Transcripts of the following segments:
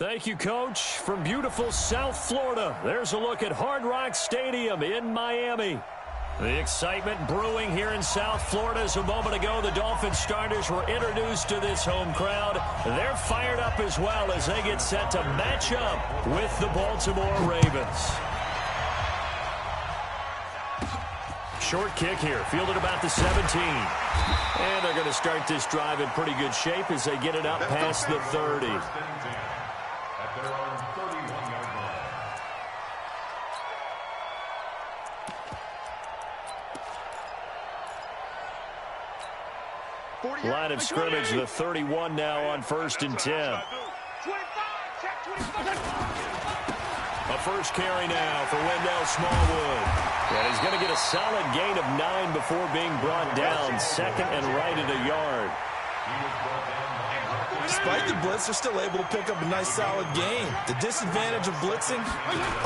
Thank you, Coach. From beautiful South Florida, there's a look at Hard Rock Stadium in Miami. The excitement brewing here in South Florida as a moment ago the Dolphins starters were introduced to this home crowd. They're fired up as well as they get set to match up with the Baltimore Ravens. Short kick here, fielded about the 17. And they're going to start this drive in pretty good shape as they get it up past the 30. Line of scrimmage, the 31 now on 1st and 10. A first carry now for Wendell Smallwood. And he's going to get a solid gain of 9 before being brought down. Second and right at a yard. Despite the blitz, they're still able to pick up a nice solid gain. The disadvantage of blitzing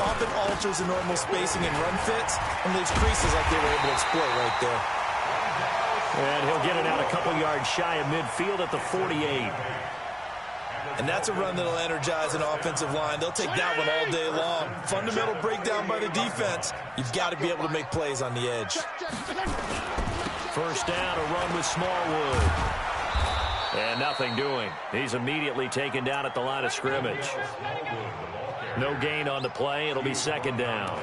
often alters the normal spacing and run fits and leaves creases like they were able to exploit right there. And he'll get it out a couple yards shy of midfield at the 48. And that's a run that'll energize an offensive line. They'll take that one all day long. Fundamental breakdown by the defense. You've got to be able to make plays on the edge. First down, a run with Smallwood. And nothing doing. He's immediately taken down at the line of scrimmage. No gain on the play. It'll be second down.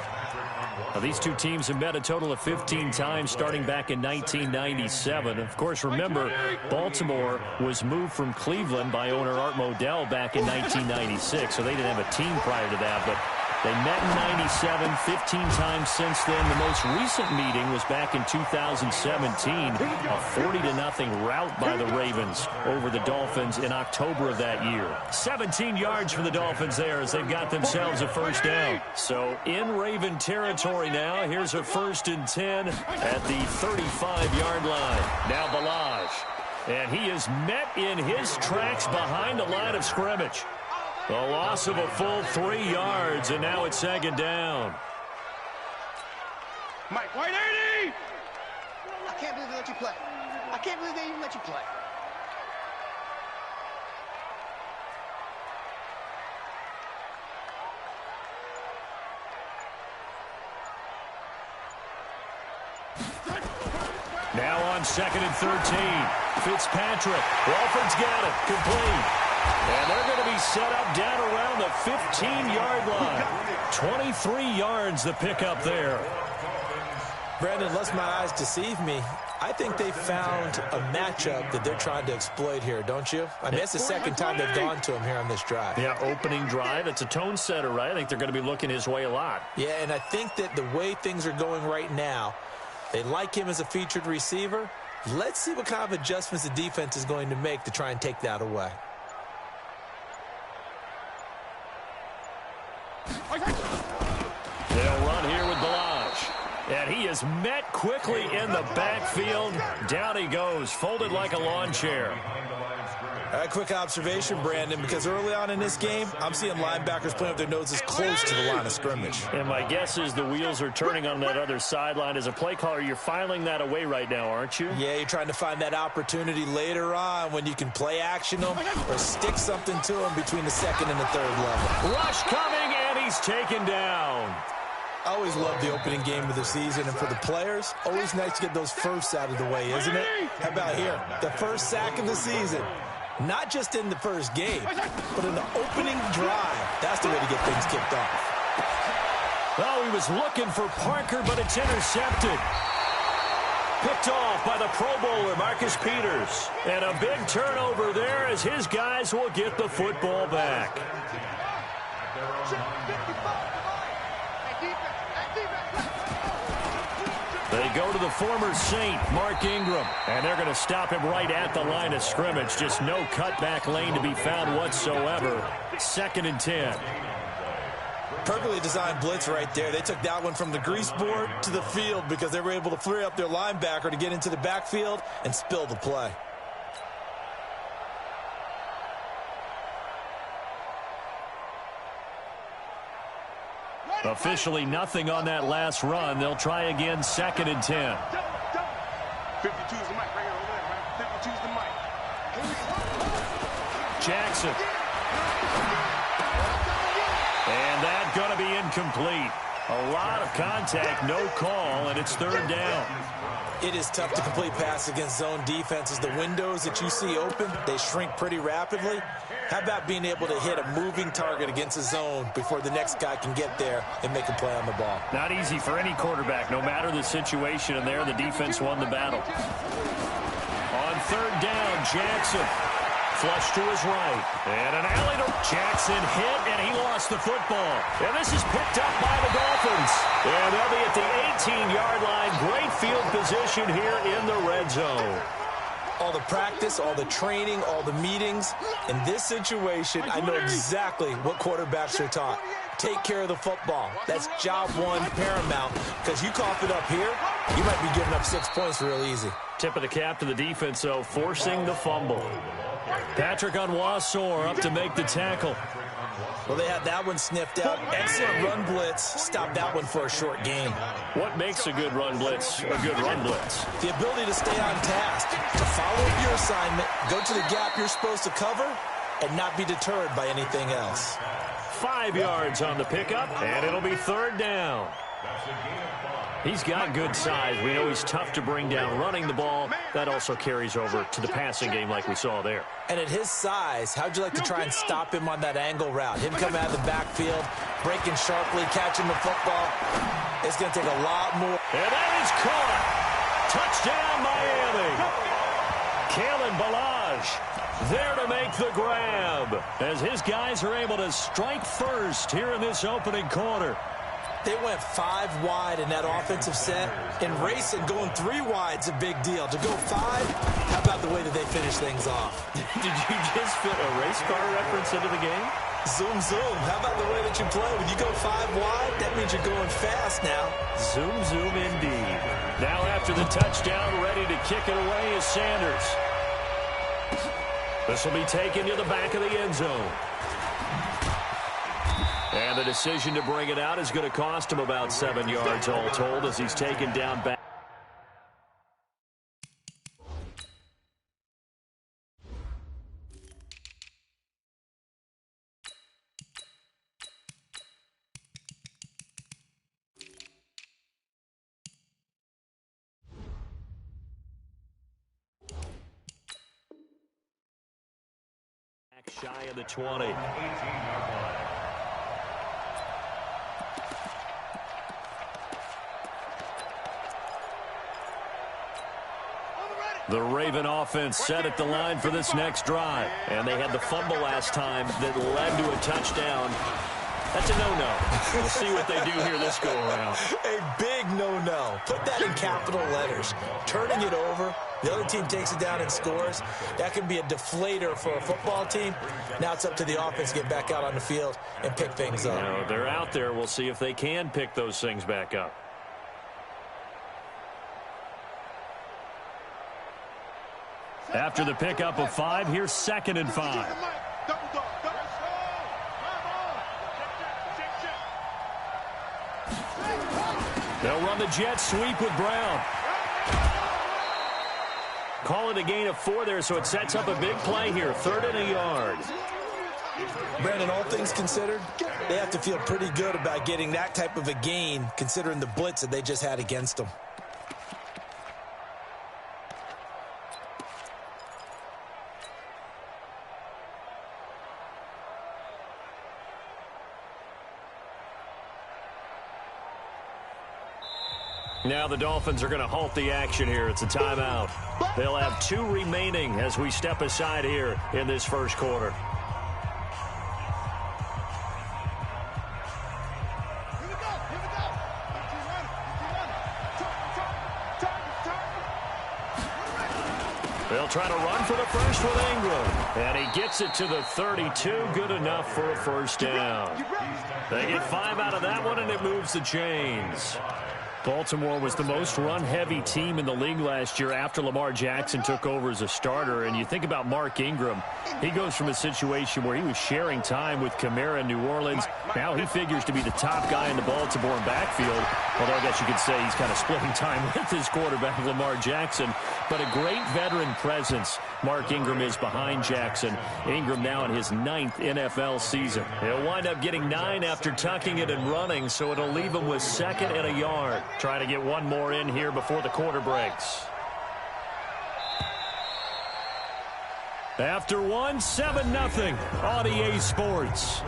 Now, these two teams have met a total of 15 times starting back in 1997. Of course, remember, Baltimore was moved from Cleveland by owner Art Modell back in 1996, so they didn't have a team prior to that, but they met in 97, 15 times since then. The most recent meeting was back in 2017, a 40-0 rout by the Ravens over the Dolphins in October of that year. 17 yards for the Dolphins there as they've got themselves a first down. So in Raven territory now, here's a 1st and 10 at the 35-yard line. Now Balaj, and he is met in his tracks behind the line of scrimmage. A loss of a full 3 yards, and now it's second down. Mike, 180! I can't believe they let you play. I can't believe they even let you play. Now on 2nd and 13. Fitzpatrick. Walford's got it. Complete. And they're going to be set up down around the 15-yard line. 23 yards the pickup there. Brandon, unless my eyes deceive me, I think they found a matchup that they're trying to exploit here, don't you? I mean, it's the second time they've gone to him here on this drive. Yeah, opening drive. It's a tone setter, right? I think they're going to be looking his way a lot. Yeah, and I think that the way things are going right now, they like him as a featured receiver. Let's see what kind of adjustments the defense is going to make to try and take that away. They'll run here with Balaj. And he is met quickly in the backfield. Down he goes, folded like a lawn chair. A quick observation, Brandon, because early on in this game, I'm seeing linebackers playing with their noses close to the line of scrimmage. And my guess is the wheels are turning on that other sideline. As a play caller, you're filing that away right now, aren't you? Yeah, you're trying to find that opportunity later on when you can play action them or stick something to them between the 2nd and the 3rd level. Rush coming, and he's taken down. I always love the opening game of the season, and for the players, always nice to get those firsts out of the way, isn't it? How about here? The first sack of the season. Not just in the first game, but in the opening drive. That's the way to get things kicked off. Oh, he was looking for Parker, but it's intercepted. Picked off by the Pro Bowler, Marcus Peters. And a big turnover there as his guys will get the football back. They go to the former Saint, Mark Ingram, and they're going to stop him right at the line of scrimmage. Just no cutback lane to be found whatsoever. 2nd and 10. Perfectly designed blitz right there. They took that one from the grease board to the field because they were able to free up their linebacker to get into the backfield and spill the play. Officially nothing on that last run. They'll try again, 2nd and 10. 52's the mic right here, over there, right? 52's the mic. Jackson. incomplete. A lot of contact, no call, and it's third down. It is tough to complete pass against zone defenses. The windows that you see open, they shrink pretty rapidly. How about being able to hit a moving target against a zone before the next guy can get there and make a play on the ball? Not easy for any quarterback, no matter the situation, and there the defense won the battle. On third down, Jackson. Flush to his right. And an alley to Jackson hit, and he lost the football. And this is picked up by the Dolphins. And they'll be at the 18-yard line. Great field position here in the red zone. All the practice, all the training, all the meetings. In this situation, I know exactly what quarterbacks are taught. Take care of the football. That's job one, paramount. Because you cough it up here, you might be giving up 6 points real easy. Tip of the cap to the defense, though, forcing the fumble. Patrick Onwuasor up to make the tackle. Well, they had that one sniffed out. Excellent run blitz. Stop that one for a short gain. What makes a good run blitz a good run blitz? The ability to stay on task, to follow up your assignment, go to the gap you're supposed to cover, and not be deterred by anything else. 5 yards on the pickup, and it'll be third down. He's got good size. We know he's tough to bring down running the ball. That also carries over to the passing game like we saw there. And at his size, how'd you like to try and stop him on that angle route? Him coming out of the backfield, breaking sharply, catching the football. It's going to take a lot more. And that is caught. Touchdown, Miami. Kalen Ballage there to make the grab as his guys are able to strike first here in this opening quarter. They went 5 wide in that offensive set. And racing, going 3 wide's a big deal. To go 5, how about the way that they finish things off? Did you just fit a race car reference into the game? Zoom, zoom. How about the way that you play? When you go 5 wide, that means you're going fast now. Zoom, zoom indeed. Now after the touchdown, ready to kick it away is Sanders. This will be taken to the back of the end zone. And the decision to bring it out is going to cost him about 7 yards all told as he's taken down back. Shy of the 20. The Raven offense set at the line for this next drive. And they had the fumble last time that led to a touchdown. That's a no-no. We'll see what they do here this go-around. A big no-no. Put that in capital letters. Turning it over, the other team takes it down and scores. That can be a deflator for a football team. Now it's up to the offense to get back out on the field and pick things up. Now, they're out there. We'll see if they can pick those things back up. After the pickup of 5, here's 2nd and 5. They'll run the jet sweep with Brown. Call it a gain of 4 there, so it sets up a big play here. 3rd and a yard. Brandon, all things considered, they have to feel pretty good about getting that type of a gain, considering the blitz that they just had against them. Now the Dolphins are going to halt the action here. It's a timeout. They'll have 2 remaining as we step aside here in this first quarter. They'll try to run for the first with Ingram. And he gets it to the 32. Good enough for a first down. They get 5 out of that one, and it moves the chains. Baltimore was the most run-heavy team in the league last year after Lamar Jackson took over as a starter. And you think about Mark Ingram, he goes from a situation where he was sharing time with Kamara in New Orleans. Now he figures to be the top guy in the Baltimore backfield, although I guess you could say he's kind of splitting time with his quarterback, Lamar Jackson. But a great veteran presence Mark Ingram is behind Jackson. Ingram now in his 9th NFL season. He'll wind up getting 9 after tucking it and running, so it'll leave him with 2nd and a yard. Trying to get one more in here before the quarter breaks. After one, 7-0 on EA Sports.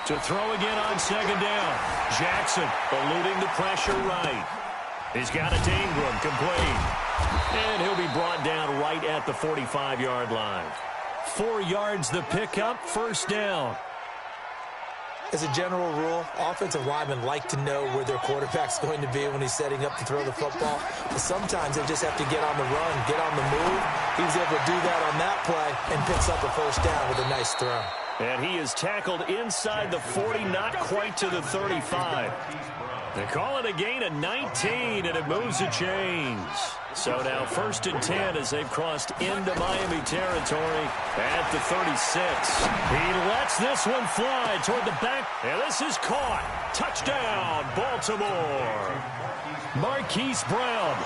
To throw again on 2nd down. Jackson eluding the pressure right. He's got it to Ingram, complete. And he'll be brought down right at the 45-yard line. 4 yards the pickup, 1st down. As a general rule, offensive linemen like to know where their quarterback's going to be when he's setting up to throw the football. But sometimes they just have to get on the run, get on the move. He was able to do that on that play and picks up a 1st down with a nice throw. And he is tackled inside the 40, not quite to the 35. They call it a gain of 19, and it moves the chains. So now 1st and 10 as they've crossed into Miami territory at the 36. He lets this one fly toward the back, and this is caught. Touchdown, Baltimore. Marquise Brown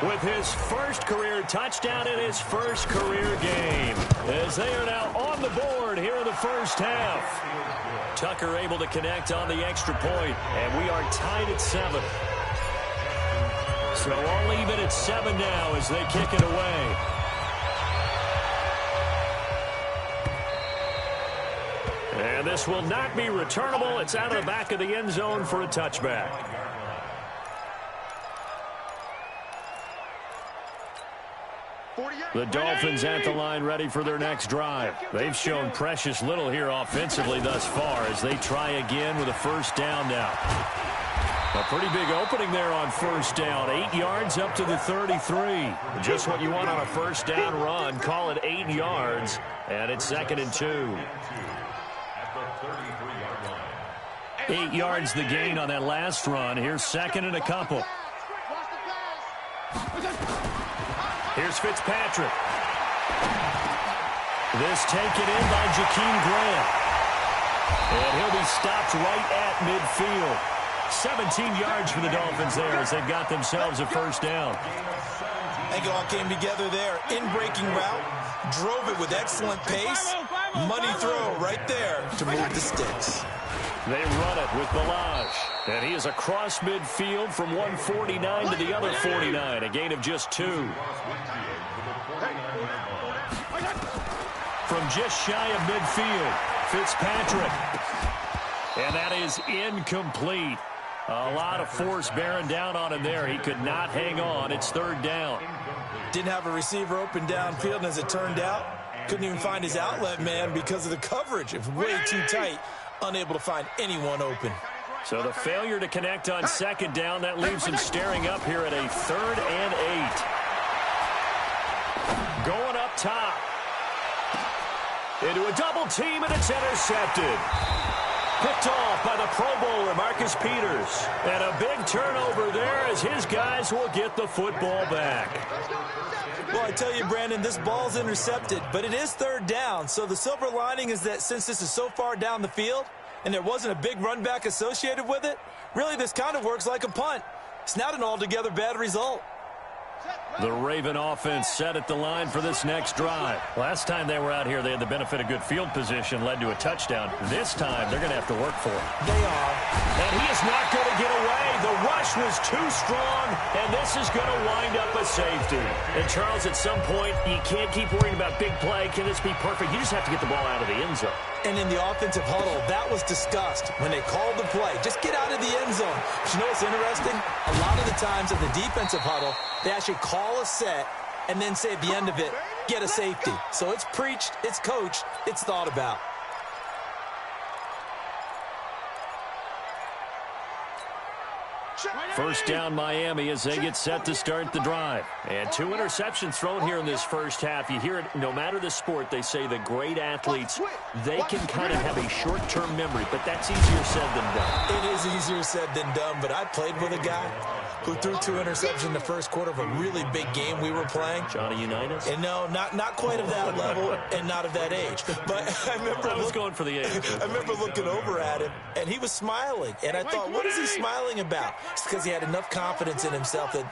with his 1st career touchdown in his 1st career game, as they are now on the board here in the 1st half. Tucker able to connect on the extra point, and we are tied at 7. So all even at 7 now as they kick it away. And this will not be returnable. It's out of the back of the end zone for a touchback. The Dolphins at the line ready for their next drive. They've shown precious little here offensively thus far as they try again with a 1st down now. A pretty big opening there on 1st down. 8 yards up to the 33. Just what you want on a 1st down run. Call it 8 yards, and it's 2nd and 2. 8 yards the gain on that last run. Here's 2nd and a couple. Here's Fitzpatrick. This taken in by Jakeem Grant. And he'll be stopped right at midfield. 17 yards for the Dolphins there as they've got themselves a 1st down. I think it all came together there. In-breaking route. Drove it with excellent pace. Money throw right there to move the sticks. They run it with Balaj. And he is across midfield from 149 to the other 49. A gain of just 2. From just shy of midfield, Fitzpatrick. And that is incomplete. A lot of force bearing down on him there. He could not hang on. It's 3rd down. Didn't have a receiver open downfield, and as it turned out, couldn't even find his outlet man because of the coverage. It was way too tight. Unable to find anyone open. So the failure to connect on 2nd down, that leaves him staring up here at a 3rd and 8. Going up top. Into a double team, and it's intercepted. Picked off by the Pro Bowler, Marcus Peters. And a big turnover there as his guys will get the football back. Well, I tell you, Brandon, this ball's intercepted, but it is 3rd down. So the silver lining is that since this is so far down the field and there wasn't a big run back associated with it, really this kind of works like a punt. It's not an altogether bad result. The Raven offense set at the line for this next drive. Last time they were out here, they had the benefit of good field position, led to a touchdown. This time, they're going to have to work for it. They are. And he is not going to get away. The rush was too strong, and this is going to wind up a safety. And, Charles, at some point, you can't keep worrying about big play. Can this be perfect? You just have to get the ball out of the end zone. And in the offensive huddle, that was discussed when they called the play. Just get out of the end zone. But you know what's interesting? A lot of the times in the defensive huddle, they actually call a set and then say at the end of it, get a safety. So it's preached, it's coached, it's thought about. First down Miami as they get set to start the drive. And 2 interceptions thrown here in this first half. You hear it, no matter the sport, they say the great athletes, they can kind of have a short-term memory, but that's easier said than done. It is easier said than done, but I played with a guy who threw 2 interceptions in the first quarter of a really big game we were playing. Johnny Unitas? And no, not quite of that level and not of that age. But I was going for the age. I remember looking over at him, and he was smiling. And I thought, what is he smiling about? It's because he had enough confidence in himself that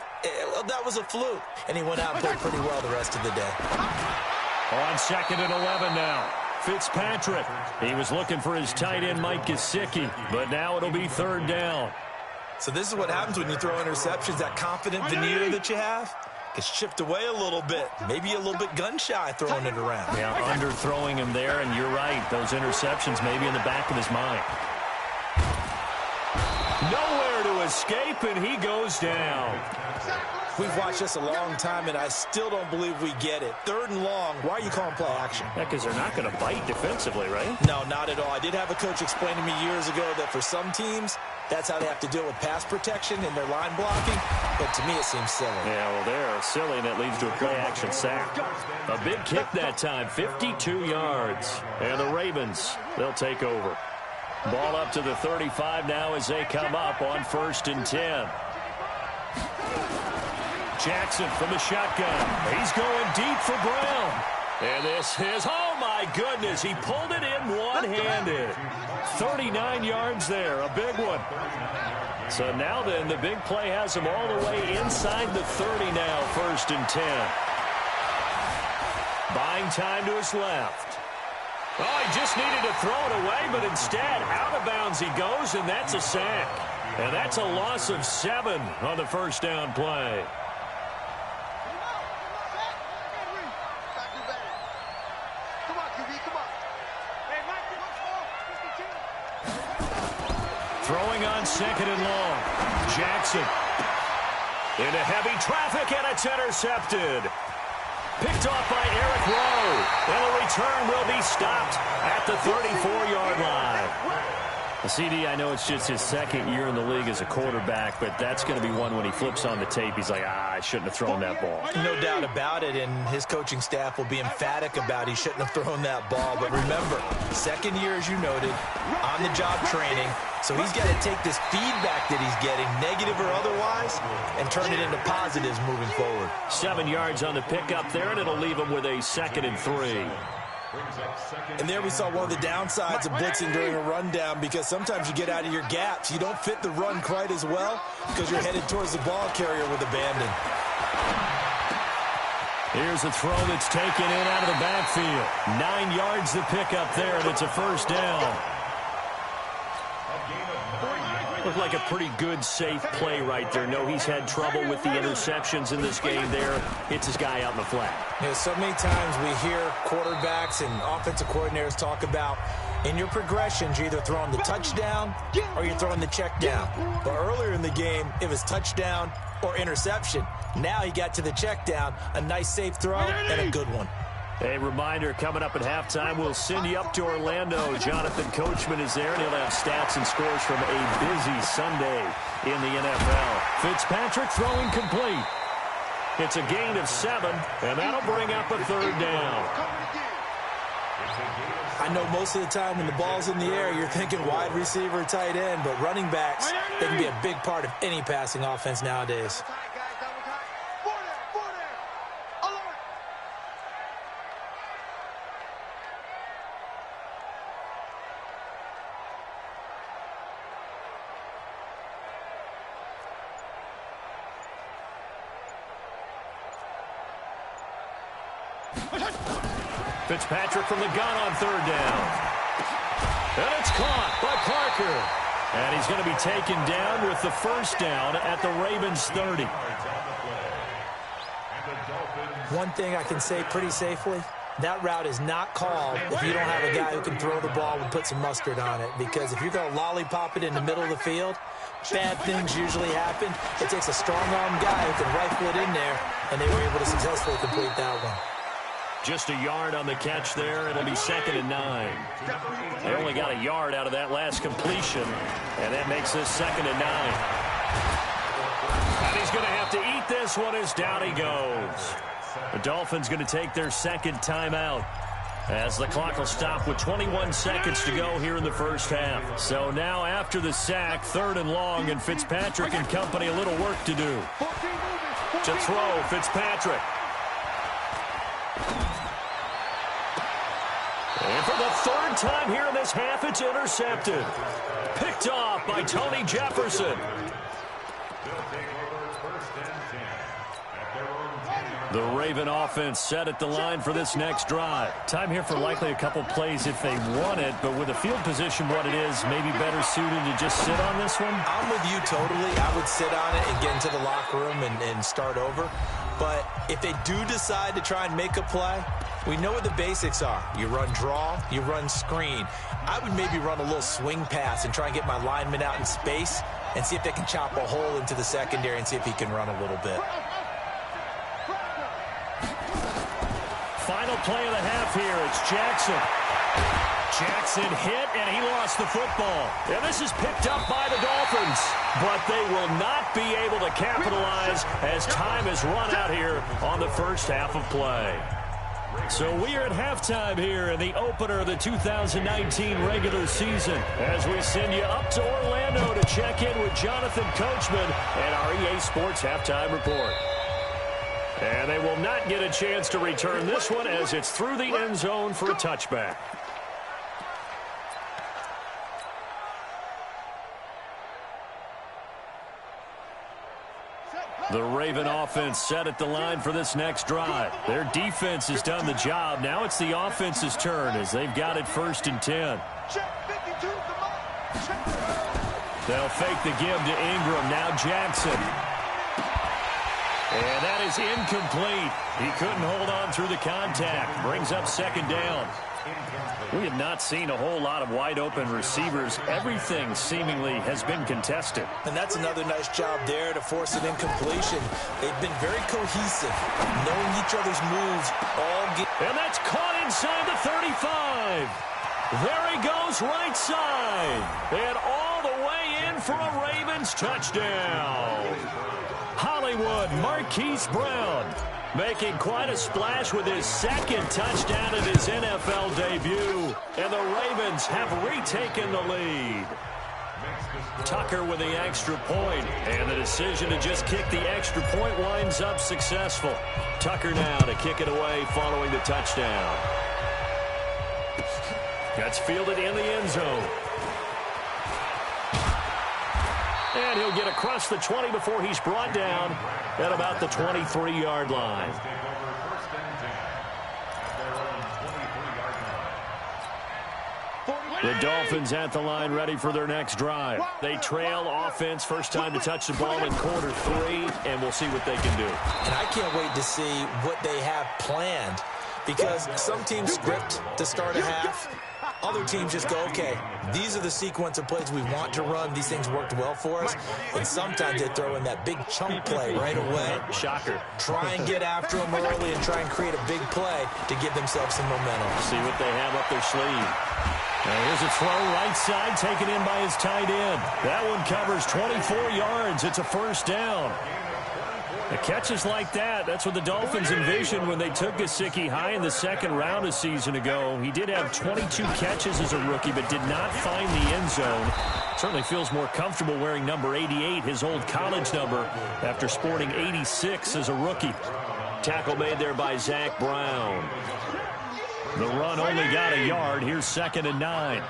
that was a fluke. And he went out and played pretty well the rest of the day. On 2nd and 11 now. Fitzpatrick. He was looking for his tight end, Mike Gesicki, but now it'll be 3rd down. So this is what happens when you throw interceptions. That confident veneer that you have gets chipped away a little bit. Maybe a little bit gun-shy throwing it around. Yeah, underthrowing him there, and you're right. Those interceptions maybe in the back of his mind. Nowhere to escape, and he goes down. We've watched this a long time, and I still don't believe we get it. 3rd and long, why are you calling play action? Yeah, because they're not going to bite defensively, right? No, not at all. I did have a coach explain to me years ago that for some teams, that's how they have to deal with pass protection and their line blocking. But to me, it seems silly. Yeah, well, they're silly, and that leads to a play-action sack. A big kick that time, 52 yards. And the Ravens, they'll take over. Ball up to the 35 now as they come up on 1st and 10. Jackson from the shotgun. He's going deep for Brown. And this is, oh my goodness, he pulled it in one-handed. 39 yards there, a big one. So now then, the big play has him all the way inside the 30 now, 1st and 10. Buying time to his left. Oh, he just needed to throw it away, but instead, out of bounds he goes, and that's a sack. And that's a loss of 7 on the 1st down play. Throwing on 2nd and long. Jackson. Into heavy traffic, and it's intercepted. Picked off by Eric Rowe. And the return will be stopped at the 34-yard line. CD, I know it's just his 2nd year in the league as a quarterback, but that's going to be one when he flips on the tape. He's like, I shouldn't have thrown that ball. No doubt about it, and his coaching staff will be emphatic about he shouldn't have thrown that ball. But remember, 2nd year, as you noted, on-the-job training. So he's got to take this feedback that he's getting, negative or otherwise, and turn it into positives moving forward. 7 yards on the pickup there, and it'll leave him with a 2nd and 3. And there we saw one of the downsides of blitzing during a rundown, because sometimes you get out of your gaps. You don't fit the run quite as well because you're headed towards the ball carrier with abandon. Here's a throw that's taken in out of the backfield. 9 yards to pick up there, and it's a 1st down. Looked like a pretty good, safe play right there. No, he's had trouble with the interceptions in this game there. Hits his guy out in the flat. You know, so many times we hear quarterbacks and offensive coordinators talk about in your progressions, you're either throwing the touchdown or you're throwing the check down. But earlier in the game, it was touchdown or interception. Now he got to the check down, a nice safe throw and a good one. A reminder, coming up at halftime, we'll send you up to Orlando. Jonathan Coachman is there, and he'll have stats and scores from a busy Sunday in the NFL. Fitzpatrick throwing complete. It's a gain of 7, and that'll bring up a 3rd down. I know most of the time when the ball's in the air, you're thinking wide receiver, tight end, but running backs, they can be a big part of any passing offense nowadays. Fitzpatrick from the gun on 3rd down. And it's caught by Parker. And he's going to be taken down with the 1st down at the Ravens 30. One thing I can say pretty safely, that route is not called if you don't have a guy who can throw the ball and put some mustard on it. Because if you're going to lollipop it in the middle of the field, bad things usually happen. It takes a strong-arm guy who can rifle it in there, and they were able to successfully complete that one. Just a yard on the catch there. It'll be 2nd and 9. They only got a yard out of that last completion, and that makes this 2nd and 9. And he's going to have to eat this one as down he goes. The Dolphins going to take their second timeout, as the clock will stop with 21 seconds to go here in the first half. So now after the sack, 3rd and long, and Fitzpatrick and company a little work to do. To throw, Fitzpatrick. And for the 3rd time here in this half, it's intercepted. Picked off by Tony Jefferson. The Raven offense set at the line for this next drive. Time here for likely a couple plays if they want it, but with the field position what it is, maybe better suited to just sit on this one? I'm with you totally. I would sit on it and get into the locker room and start over. But if they do decide to try and make a play, we know what the basics are. You run draw, you run screen. I would maybe run a little swing pass and try and get my lineman out in space and see if they can chop a hole into the secondary and see if he can run a little bit. Final play of the half here. It's Jackson. Jackson hit, and he lost the football. And this is picked up by the Dolphins. But they will not be able to capitalize as time has run out here on the first half of play. So we are at halftime here in the opener of the 2019 regular season, as we send you up to Orlando to check in with Jonathan Coachman and our EA Sports Halftime Report. And they will not get a chance to return this one as it's through the end zone for a touchback. The Raven offense set at the line for this next drive. Their defense has done the job. Now it's the offense's turn as they've got it 1st and 10. They'll fake the give to Ingram. Now Jackson. And that is incomplete. He couldn't hold on through the contact. Brings up 2nd down. We have not seen a whole lot of wide-open receivers. Everything seemingly has been contested. And that's another nice job there to force an incompletion. They've been very cohesive, knowing each other's moves all game. And that's caught inside the 35. There he goes, right side. And all the way in for a Ravens touchdown. Hollywood Marquise Brown making quite a splash with his 2nd touchdown in his NFL debut. And the Ravens have retaken the lead. Tucker with the extra point, and the decision to just kick the extra point winds up successful. Tucker now to kick it away following the touchdown. That's fielded in the end zone. And he'll get across the 20 before he's brought down at about the 23-yard line. The Dolphins at the line ready for their next drive. They trail offense, first time to touch the ball in quarter 3, and we'll see what they can do. And I can't wait to see what they have planned, because some teams script to start a half. Other teams just go, okay, these are the sequence of plays we want to run. These things worked well for us. And sometimes they throw in that big chunk play right away. Shocker. Try and get after them early and try and create a big play to give themselves some momentum. See what they have up their sleeve. Now here's a throw right side taken in by his tight end. That one covers 24 yards. It's a 1st down. The catches like that, that's what the Dolphins envisioned when they took Gesicki high in the 2nd round a season ago. He did have 22 catches as a rookie, but did not find the end zone. Certainly feels more comfortable wearing number 88, his old college number, after sporting 86 as a rookie. Tackle made there by Zach Brown. The run only got a yard. Here's 2nd and 9.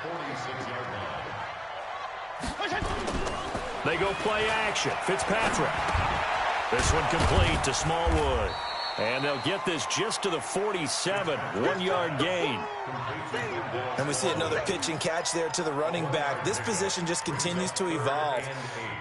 They go play action. Fitzpatrick. This one complete to Smallwood. And they'll get this just to the 47. 1-yard gain. And we see another pitch and catch there to the running back. This position just continues to evolve.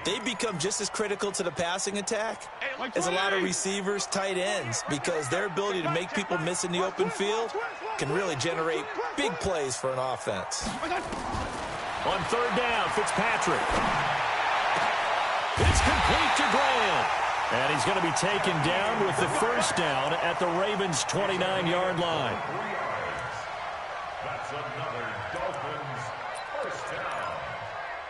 They become just as critical to the passing attack as a lot of receivers, tight ends, because their ability to make people miss in the open field can really generate big plays for an offense. On 3rd down, Fitzpatrick. It's complete to Graham. And he's going to be taken down with the 1st down at the Ravens' 29-yard line. That's another Dolphins 1st down.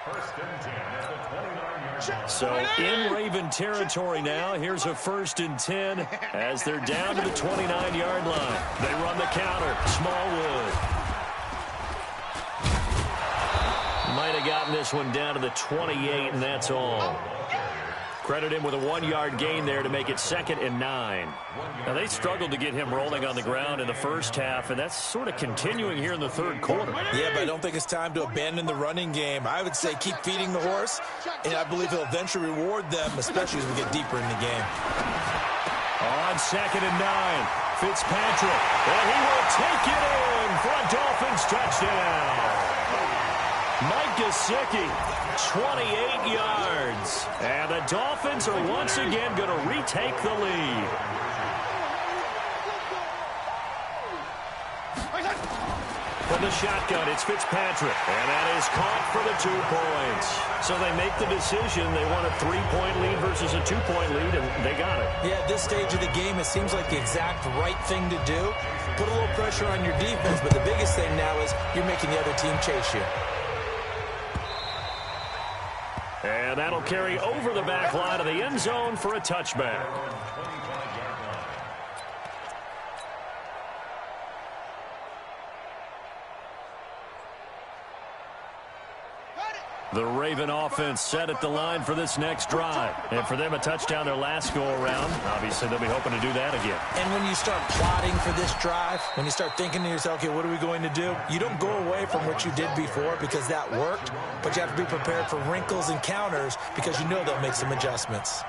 1st and 10 at the 29-yard So in Raven territory now. Here's a 1st and 10 as they're down to the 29-yard line. They run the counter. Smallwood. Might have gotten this one down to the 28, and that's all. Credit him with a 1-yard gain there to make it 2nd and 9. Now, they struggled to get him rolling on the ground in the first half, and that's sort of continuing here in the 3rd quarter. Yeah, but I don't think it's time to abandon the running game. I would say keep feeding the horse, and I believe he'll eventually reward them, especially as we get deeper in the game. On 2nd and 9, Fitzpatrick, and he will take it in for a Dolphins touchdown. Mike Gesicki, 28 yards. And the Dolphins are once again going to retake the lead. From the shotgun, it's Fitzpatrick. And that is caught for the 2 points. So they make the decision. They want a 3-point lead versus a 2-point lead, and they got it. Yeah, at this stage of the game, it seems like the exact right thing to do. Put a little pressure on your defense, but the biggest thing now is you're making the other team chase you. And that'll carry over the back line of the end zone for a touchback. The Raven offense set at the line for this next drive. And for them, a touchdown their last go-around. Obviously, they'll be hoping to do that again. And when you start plotting for this drive, when you start thinking to yourself, okay, what are we going to do? You don't go away from what you did before because that worked, but you have to be prepared for wrinkles and counters because you know they'll make some adjustments.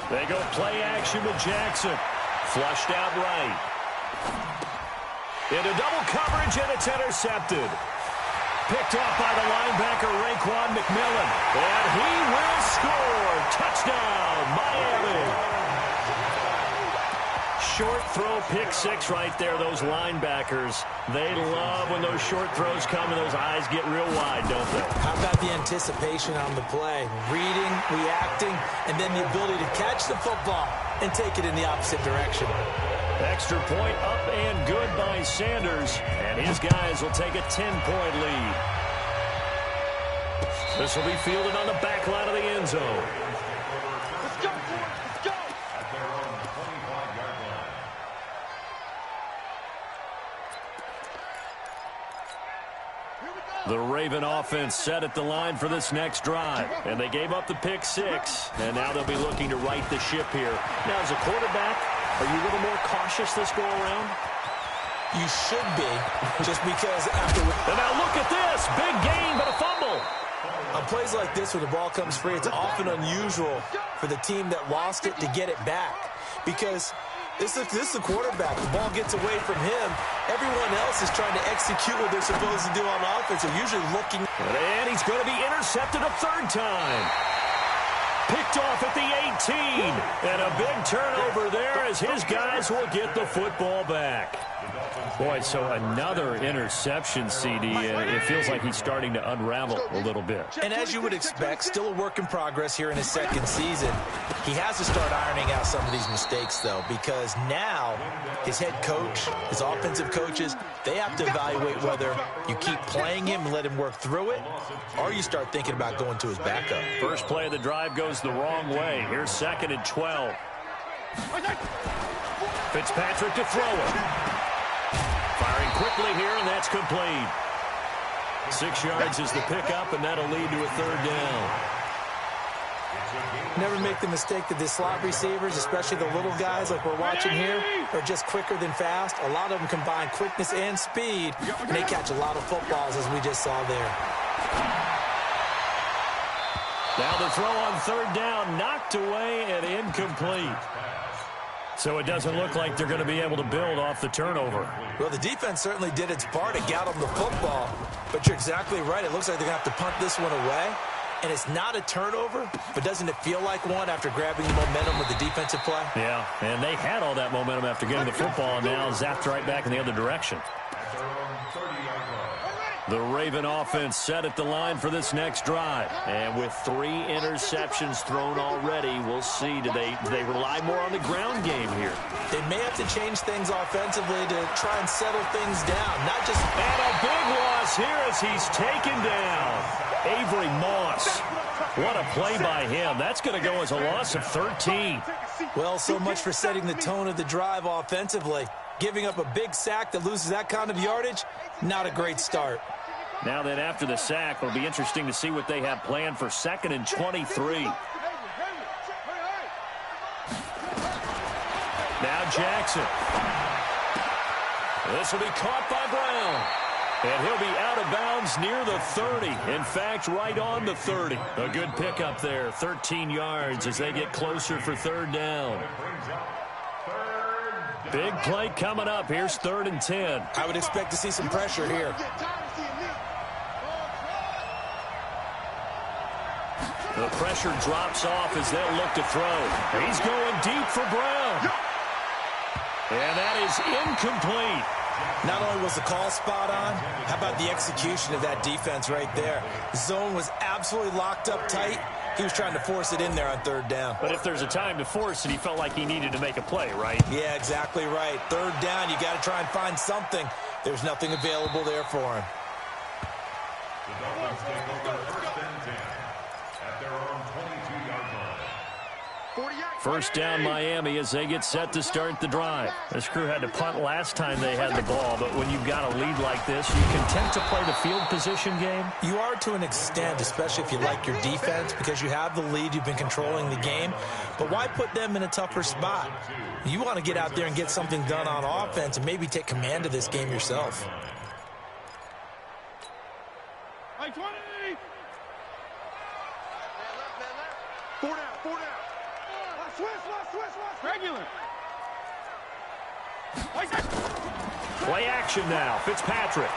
They go play action with Jackson. Flushed out right. Into double coverage, and it's intercepted. Picked off by the linebacker, Raekwon McMillan. And he will score. Touchdown, Miami. Short throw, pick 6 right there. Those linebackers, they love when those short throws come and those eyes get real wide, don't they? How about the anticipation on the play? Reading, reacting, and then the ability to catch the football and take it in the opposite direction. Extra point up and good by Sanders. And his guys will take a 10-point lead. This will be fielded on the back line of the end zone. Let's go, let's go. The Raven offense set at the line for this next drive. And they gave up the pick 6. And now they'll be looking to right the ship here. Now, as a quarterback, are you a little more cautious this go-around? You should be, just because after... And now look at this. Big gain, but a fumble. On plays like this where the ball comes free, it's often unusual for the team that lost it to get it back. Because this is the quarterback. The ball gets away from him. Everyone else is trying to execute what they're supposed to do on offense. They're usually looking... And he's going to be intercepted a 3rd time. Picked off at the 18. And a big turnover there as his guys will get the football back. Boy, so another interception, CD. It feels like he's starting to unravel a little bit. And as you would expect, still a work in progress here in his 2nd season. He has to start ironing out some of these mistakes, though, because now his head coach, his offensive coaches, they have to evaluate whether you keep playing him and let him work through it, or you start thinking about going to his backup. First play of the drive goes the wrong way. Here's 2nd and 12. Fitzpatrick to throw it. Firing quickly here, and that's complete. 6 yards is the pickup, and that'll lead to a 3rd down. Never make the mistake that the slot receivers, especially the little guys like we're watching here, are just quicker than fast. A lot of them combine quickness and speed, and they catch a lot of footballs, as we just saw there. Now the throw on 3rd down, knocked away and incomplete. So it doesn't look like they're going to be able to build off the turnover. Well, the defense certainly did its part to get them the football, but you're exactly right. It looks like they're going to have to punt this one away, and it's not a turnover, but doesn't it feel like one after grabbing the momentum with the defensive play? Yeah, and they had all that momentum after getting the football, and now zapped right back in the other direction. The Raven offense set at the line for this next drive. And with 3 interceptions thrown already, we'll see. Do they rely more on the ground game here? They may have to change things offensively to try and settle things down. Not just... And a big loss here as he's taken down. Avery Moss. What a play by him. That's going to go as a loss of 13. Well, so much for setting the tone of the drive offensively. Giving up a big sack that loses that kind of yardage, not a great start. Now then, after the sack, it'll be interesting to see what they have planned for 2nd and 23. Now Jackson. This will be caught by Brown. And he'll be out of bounds near the 30. In fact, right on the 30. A good pickup there, 13 yards as they get closer for 3rd down. Big play coming up. Here's 3rd and 10. I would expect to see some pressure here. The pressure drops off as they'll look to throw. He's going deep for Brown. And that is incomplete. Not only was the call spot on, how about the execution of that defense right there? The zone was absolutely locked up tight. He was trying to force it in there on 3rd down. But if there's a time to force it, he felt like he needed to make a play, right? Yeah, exactly right. 3rd down, you got to try and find something. There's nothing available there for him. First down Miami as they get set to start the drive. This crew had to punt last time they had the ball, but when you've got a lead like this, you content to play the field position game? You are to an extent, especially if you like your defense, because you have the lead, you've been controlling the game. But why put them in a tougher spot? You want to get out there and get something done on offense and maybe take command of this game yourself. Play action now. Fitzpatrick.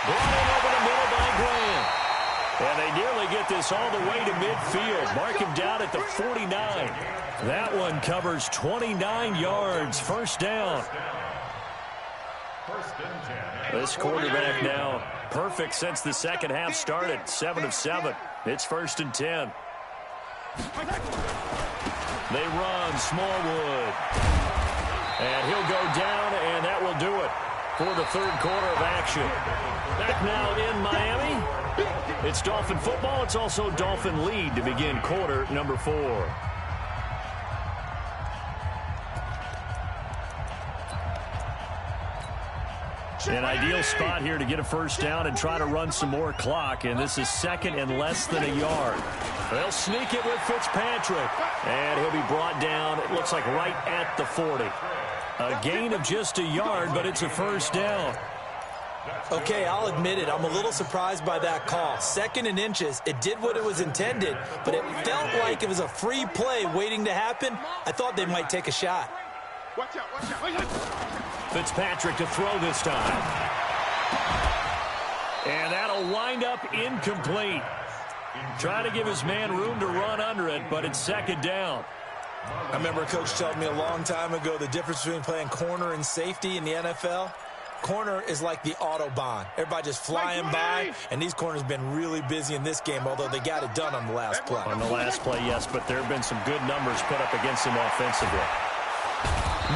Brought in over the middle by Graham. And they nearly get this all the way to midfield. Mark him down at the 49. That one covers 29 yards. 1st down. This quarterback now perfect since the 2nd half started. 7 of 7. It's 1st and 10. They run Smallwood. And he'll go down, and that will do it for the 3rd quarter of action. Back now in Miami. It's Dolphin football. It's also Dolphin lead to begin quarter number 4. An ideal spot here to get a 1st down and try to run some more clock, and this is 2nd and less than a yard. They'll sneak it with Fitzpatrick, and he'll be brought down, it looks like right at the 40. A gain of just a yard, but it's a 1st down. Okay, I'll admit it. I'm a little surprised by that call. 2nd and inches. It did what it was intended, but it felt like it was a free play waiting to happen. I thought they might take a shot. Watch out, watch out, watch out. Fitzpatrick to throw this time. And that'll wind up incomplete. Trying to give his man room to run under it, but it's 2nd down. I remember a coach told me a long time ago the difference between playing corner and safety in the NFL. Corner is like the Autobahn. Everybody just flying by, and these corners have been really busy in this game, although they got it done on the last play. On the last play, yes, but there have been some good numbers put up against him offensively.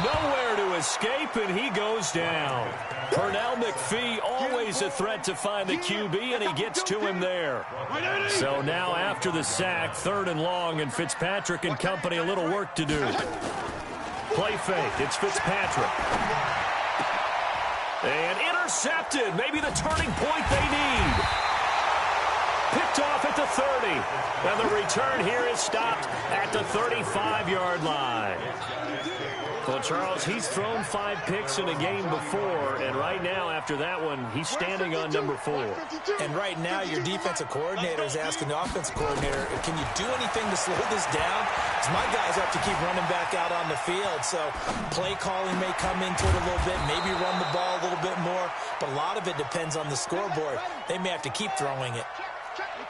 Nowhere to escape, and he goes down. Pernell McPhee, always a threat to find the QB, and he gets to him there. So now after the sack, 3rd and long, and Fitzpatrick and company a little work to do. Play fake. It's Fitzpatrick. And intercepted. Maybe the turning point they need. Picked off at the 30. And the return here is stopped at the 35-yard line. Well, Charles, he's thrown 5 picks in a game before, and right now, after that one, he's standing on number 4. And right now, your defensive coordinator is asking the offensive coordinator, can you do anything to slow this down? Because my guys have to keep running back out on the field, so play calling may come into it a little bit, maybe run the ball a little bit more, but a lot of it depends on the scoreboard. They may have to keep throwing it.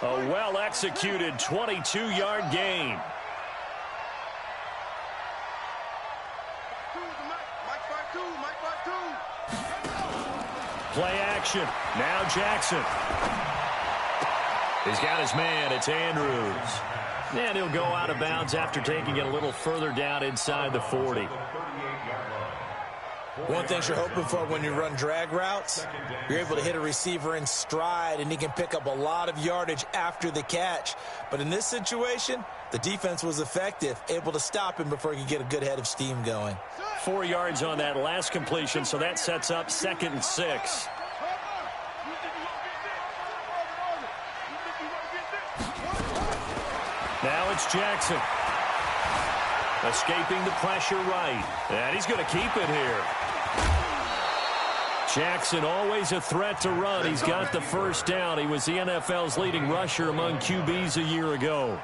A well-executed 22-yard gain. Play action. Now Jackson. He's got his man. It's Andrews. And he'll go out of bounds after taking it a little further down inside the 40. One thing you're hoping for when you run drag routes, you're able to hit a receiver in stride, and he can pick up a lot of yardage after the catch. But in this situation, the defense was effective, able to stop him before he could get a good head of steam going. 4 yards on that last completion, so that sets up 2nd and 6. Now it's Jackson. Escaping the pressure right. And he's going to keep it here. Jackson always a threat to run. He's got the first down. He was the NFL's leading rusher among QBs a year ago.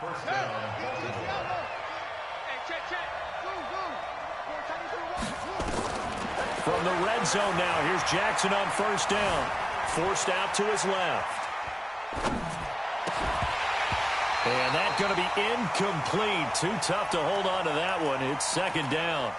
From the red zone now, here's Jackson on first down. Forced out to his left. And that's going to be incomplete. Too tough to hold on to that one. It's 2nd down.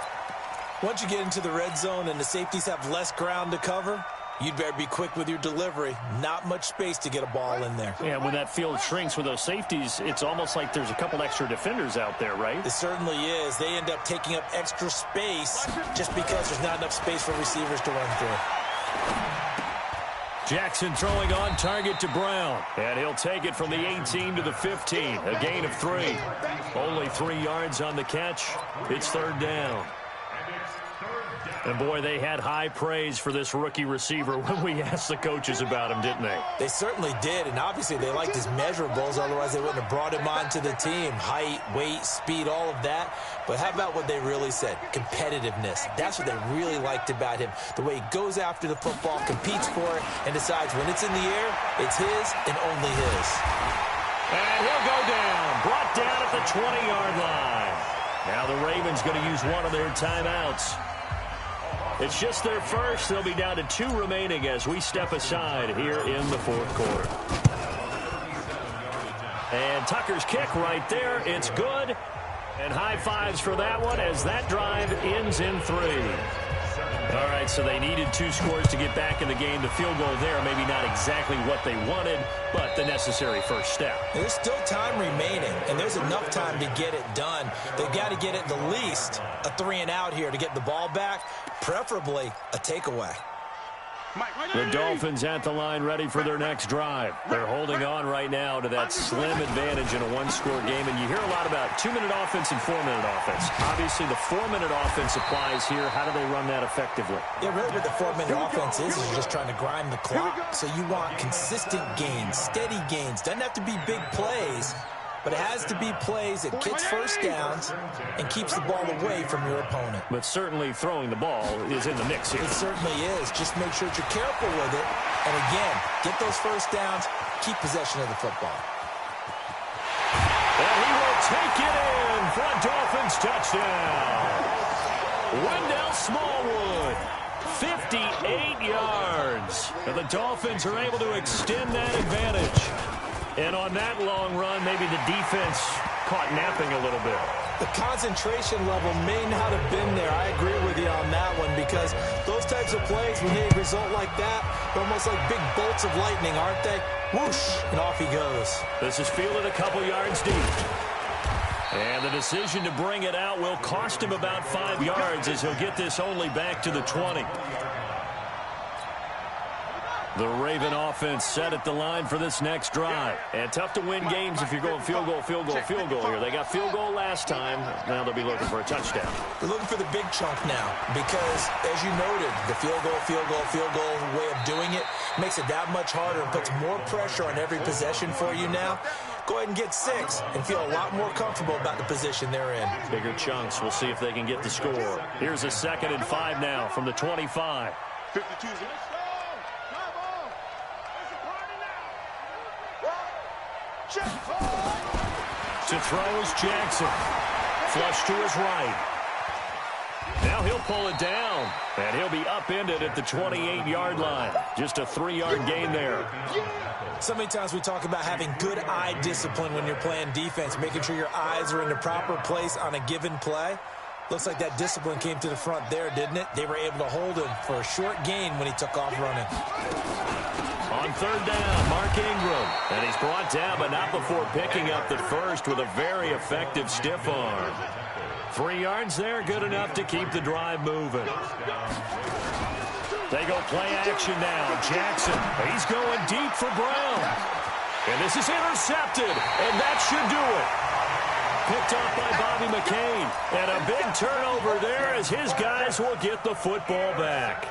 Once you get into the red zone and the safeties have less ground to cover, you'd better be quick with your delivery. Not much space to get a ball in there. Yeah, when that field shrinks with those safeties, it's almost like there's a couple extra defenders out there, right? It certainly is. They end up taking up extra space just because there's not enough space for receivers to run through. Jackson throwing on target to Brown. And he'll take it from the 18 to the 15. A gain of 3. Only 3 yards on the catch. It's 3rd down. And, boy, they had high praise for this rookie receiver when we asked the coaches about him, didn't they? They certainly did, and obviously they liked his measurables. Otherwise, they wouldn't have brought him onto the team. Height, weight, speed, all of that. But how about what they really said? Competitiveness. That's what they really liked about him. The way he goes after the football, competes for it, and decides when it's in the air, it's his and only his. And he'll go down. Brought down at the 20-yard line. Now the Ravens going to use one of their timeouts. It's just their first. They'll be down to 2 remaining as we step aside here in the 4th quarter. And Tucker's kick right there. It's good. And high fives for that one as that drive ends in 3. All right, so they needed 2 scores to get back in the game. The field goal there, maybe not exactly what they wanted, but the necessary first step. There's still time remaining, and there's enough time to get it done. They've got to get at the least a 3-and-out here to get the ball back, preferably a takeaway. The Dolphins at the line ready for their next drive. They're holding on right now to that slim advantage in a 1-score game, and you hear a lot about 2-minute offense and 4-minute offense. Obviously, the 4-minute offense applies here. How do they run that effectively? Yeah, really what the 4-minute offense is you're just trying to grind the clock. So you want consistent gains, steady gains. Doesn't have to be big plays, but it has to be plays that gets first downs and keeps the ball away from your opponent. But certainly throwing the ball is in the mix here. It certainly is. Just make sure that you're careful with it. And again, get those first downs, keep possession of the football. And he will take it in for a Dolphins touchdown. Wendell Smallwood, 58 yards. And the Dolphins are able to extend that advantage. And on that long run, maybe the defense caught napping a little bit. The concentration level may not have been there. I agree with you on that one because those types of plays, when they result like that, they're almost like big bolts of lightning, aren't they? Whoosh, and off he goes. This is fielded a couple yards deep. And the decision to bring it out will cost him about 5 yards as he'll get this only back to the 20. The Raven offense set at the line for this next drive. And tough to win games if you're going field goal, field goal, field goal here. They got field goal last time. Now they'll be looking for a touchdown. They're looking for the big chunk now because, as you noted, the field goal way of doing it makes it that much harder and puts more pressure on every possession for you now. Go ahead and get 6 and feel a lot more comfortable about the position they're in. Bigger chunks. We'll see if they can get the score. Here's a 2nd and 5 now from the 25. 52. To throw is Jackson. Flush to his right. Now he'll pull it down. And he'll be upended at the 28-yard line. Just a 3-yard gain there. So many times we talk about having good eye discipline when you're playing defense, making sure your eyes are in the proper place on a given play. Looks like that discipline came to the front there, didn't it? They were able to hold him for a short gain when he took off running. on third down. Mark Ingram. And he's brought down, but not before picking up the first with a very effective stiff arm. 3 yards there, good enough to keep the drive moving. They go play action now. Jackson, he's going deep for Brown. And this is intercepted, and that should do it. Picked up by Bobby McCain. And a big turnover there as his guys will get the football back.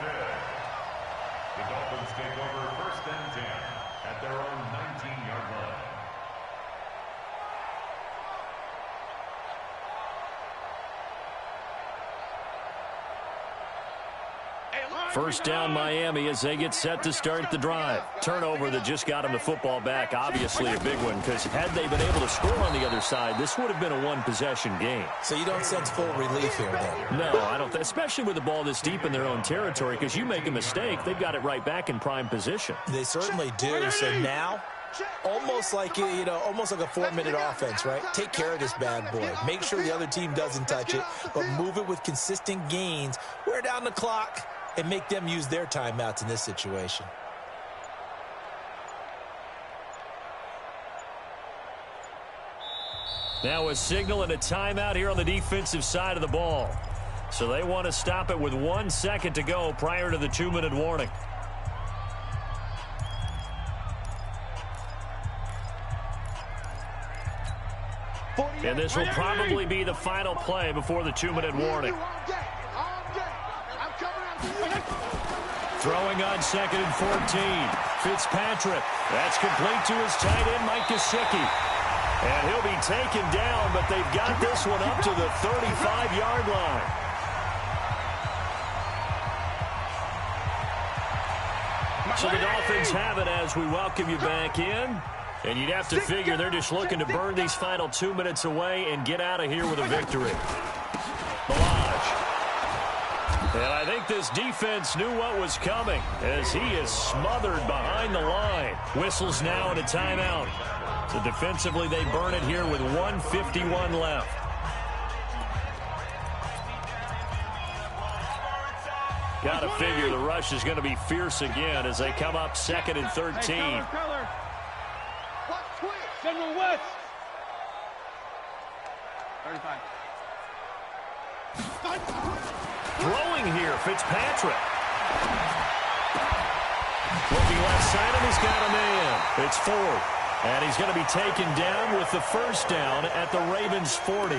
The Dolphins take over 1st and 10 at their own 19-yard line. First down Miami as they get set to start the drive. Turnover that just got them the football back. Obviously a big one because had they been able to score on the other side, this would have been a one-possession game. So you don't sense full relief here then? No, I don't. Especially with the ball this deep in their own territory because you make a mistake, they've got it right back in prime position. They certainly do. So now, almost like a 4-minute offense, right? Take care of this bad boy. Make sure the other team doesn't touch it, but move it with consistent gains. Wear down the clock and make them use their timeouts in this situation. Now a signal and a timeout here on the defensive side of the ball. So they want to stop it with 1 second to go prior to the 2-minute warning. And this will probably be the final play before the 2-minute warning. Throwing on 2nd and 14. Fitzpatrick. That's complete to his tight end, Mike Gesicki. And he'll be taken down, but they've got this one up to the 35-yard line. So the Dolphins have it as we welcome you back in. And you'd have to figure they're just looking to burn these final 2 minutes away and get out of here with a victory. Balaj. And I think this defense knew what was coming as he is smothered behind the line. Whistles now and a timeout. So defensively they burn it here with 1:51 left. Got to figure the rush is going to be fierce again as they come up 2nd and 13. General West. 35. Throwing here, Fitzpatrick. Looking left side, and he's got a man. It's 4th. And he's going to be taken down with the first down at the Ravens' 40.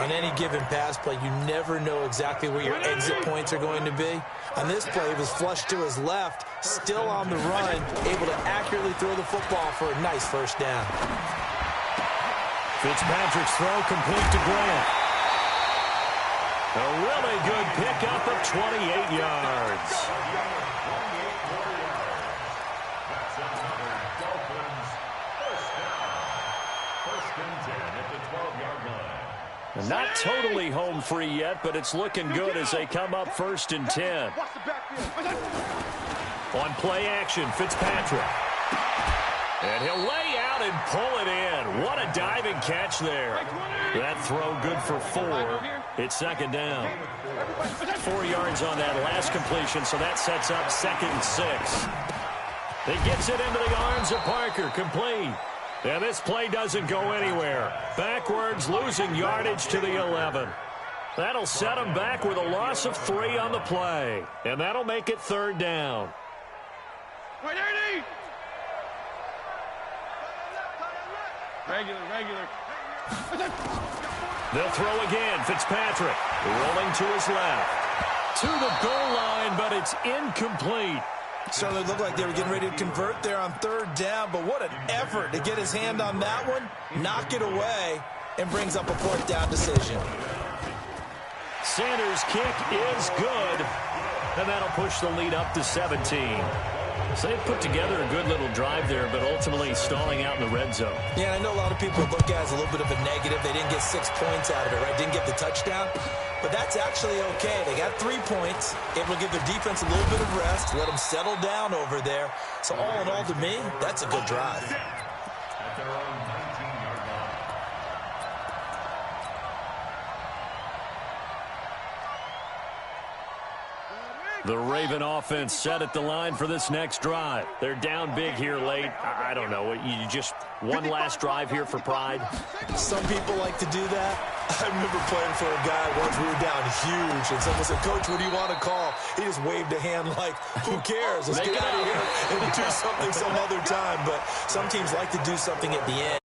On any given pass play, you never know exactly where your exit points are going to be. On this play, it was flushed to his left, still on the run, able to accurately throw the football for a nice first down. Fitzpatrick's throw complete to Grant. A really good pickup of 28 yards. That's another Dolphins first down. 1st and 10 at the 12-yard line. And not totally home free yet, but it's looking good as they come up 1st and 10. On play action, Fitzpatrick. And he'll lay out and pull it in. What a diving catch there. That throw good for 4. It's 2nd down. 4 yards on that last completion, so that sets up 2nd and 6. He gets it into the arms of Parker, complete. And this play doesn't go anywhere. Backwards, losing yardage to the 11. That'll set them back with a loss of 3 on the play. And that'll make it 3rd down. Regular. They'll throw again. Fitzpatrick rolling to his left. To the goal line, but it's incomplete. Certainly looked like they were getting ready to convert there on 3rd down, but what an effort to get his hand on that one, knock it away, and brings up a 4th down decision. Sanders' kick is good, and that'll push the lead up to 17. So they put together a good little drive there, but ultimately stalling out in the red zone. Yeah, I know a lot of people look at it as a little bit of a negative. They didn't get 6 points out of it, right? Didn't get the touchdown. But that's actually okay. They got 3 points, able to give their defense a little bit of rest, let them settle down over there. So all in all, to me, that's a good drive. At their own 19-yard line. The Raven offense set at the line for this next drive. They're down big here late. I don't know. You just one last drive here for pride? Some people like to do that. I remember playing for a guy once. We were down huge, and someone said, "Coach, what do you want to call?" He just waved a hand like, who cares? Let's get out of here and do something some other time. But some teams like to do something at the end.